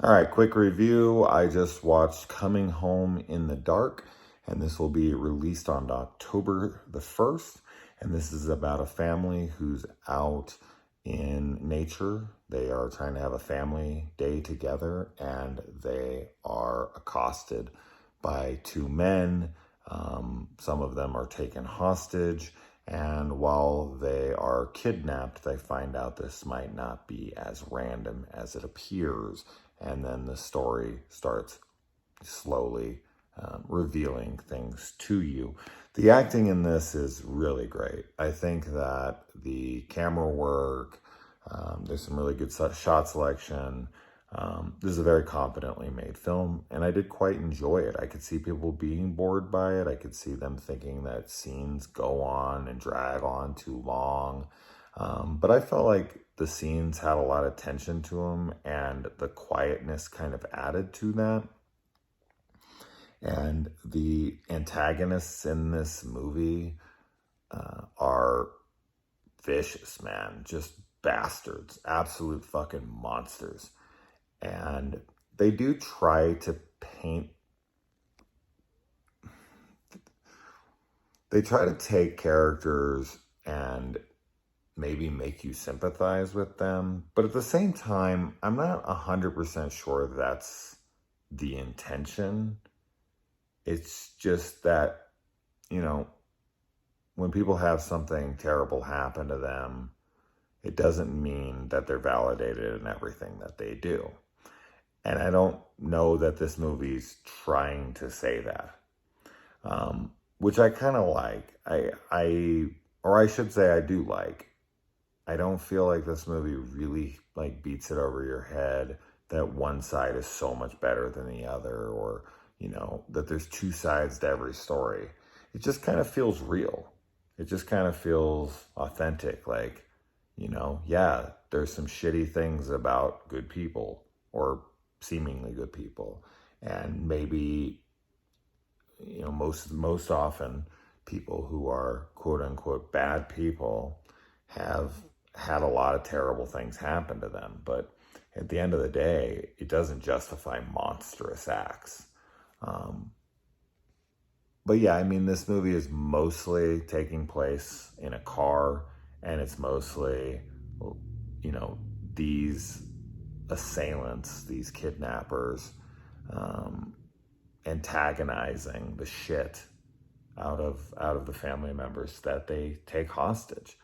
All right, quick review. I just watched Coming Home in the Dark, and this will be released on October the 1st. And this is about a family who's out in nature. They are trying to have a family day together, and they are accosted by two men. Some of them are taken hostage, and while they are kidnapped, they find out this might not be as random as it appears. And then the story starts slowly revealing things to you. The acting in this is really great. I think that the camera work, there's some really good shot selection. This is a very competently made film, and I did quite enjoy it. I could see people being bored by it. I could see them thinking that scenes go on and drag on too long. But I felt like the scenes had a lot of tension to them, and the quietness kind of added to that. And the antagonists in this movie are vicious, man. Just bastards. Absolute fucking monsters. And they do try to paint... They try to take characters and maybe make you sympathize with them. But at the same time, I'm not 100% sure that's the intention. It's just that, when people have something terrible happen to them, it doesn't mean that they're validated in everything that they do. And I don't know that this movie's trying to say that, which I kind of like. I should say I do like. I don't feel like this movie really beats it over your head that one side is so much better than the other, or, that there's two sides to every story. It just kind of feels real. It just kind of feels authentic. Yeah, there's some shitty things about good people, or seemingly good people. And maybe, most often people who are quote unquote bad people have had a lot of terrible things happen to them. But at the end of the day, it doesn't justify monstrous acts. But yeah, this movie is mostly taking place in a car, and it's mostly, these assailants, these kidnappers, antagonizing the shit out of the family members that they take hostage.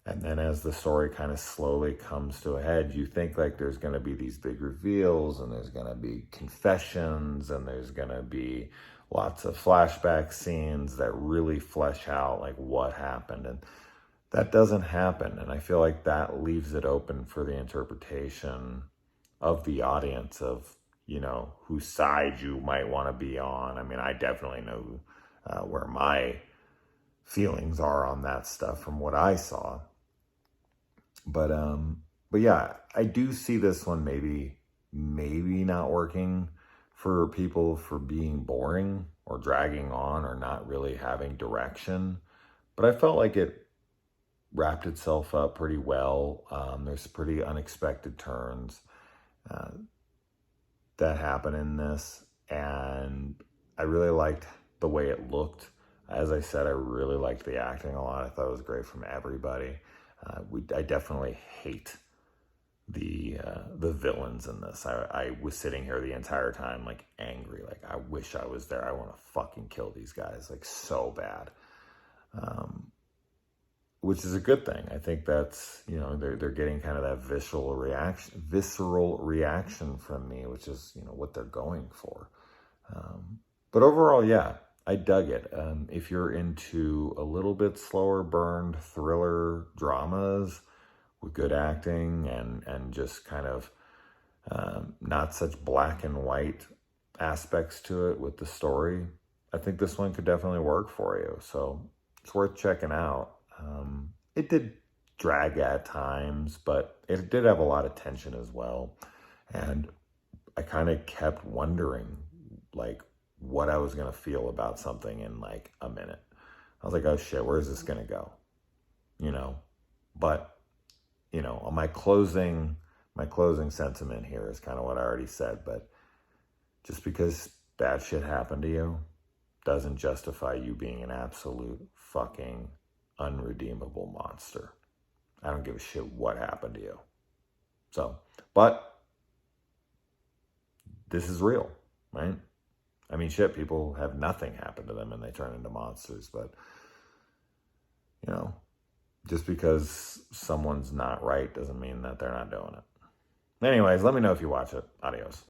And then as the story kind of slowly comes to a head, you think there's going to be these big reveals, and there's going to be confessions, and there's going to be lots of flashback scenes that really flesh out what happened. And that doesn't happen. And I feel like that leaves it open for the interpretation of the audience of, whose side you might want to be on. I definitely know where my feelings are on that stuff from what I saw. But yeah, I do see this one maybe not working for people for being boring or dragging on or not really having direction. But I felt like it wrapped itself up pretty well. There's pretty unexpected turns that happen in this, and I really liked the way it looked. As I said, I really liked the acting a lot. I thought it was great from everybody. I definitely hate the villains in this. I was sitting here the entire time angry. I wish I was there. I want to fucking kill these guys so bad. Which is a good thing. I think that's, they're getting kind of that visceral reaction from me, which is, what they're going for. But overall, yeah, I dug it. If you're into a little bit slower burned thriller dramas with good acting and just kind of not such black and white aspects to it with the story, I think this one could definitely work for you. So it's worth checking out. It did drag at times, but it did have a lot of tension as well. And I kind of kept wondering, what I was going to feel about something in a minute. I was like, oh shit, where is this going to go? But, on my closing my closing sentiment here is kind of what I already said, but just because bad shit happened to you doesn't justify you being an absolute fucking unredeemable monster. I don't give a shit what happened to you. So, but this is real, right? I mean, shit, people have nothing happen to them and they turn into monsters, but, you know, just because someone's not right doesn't mean that they're not doing it. Anyways, let me know if you watch it. Adios.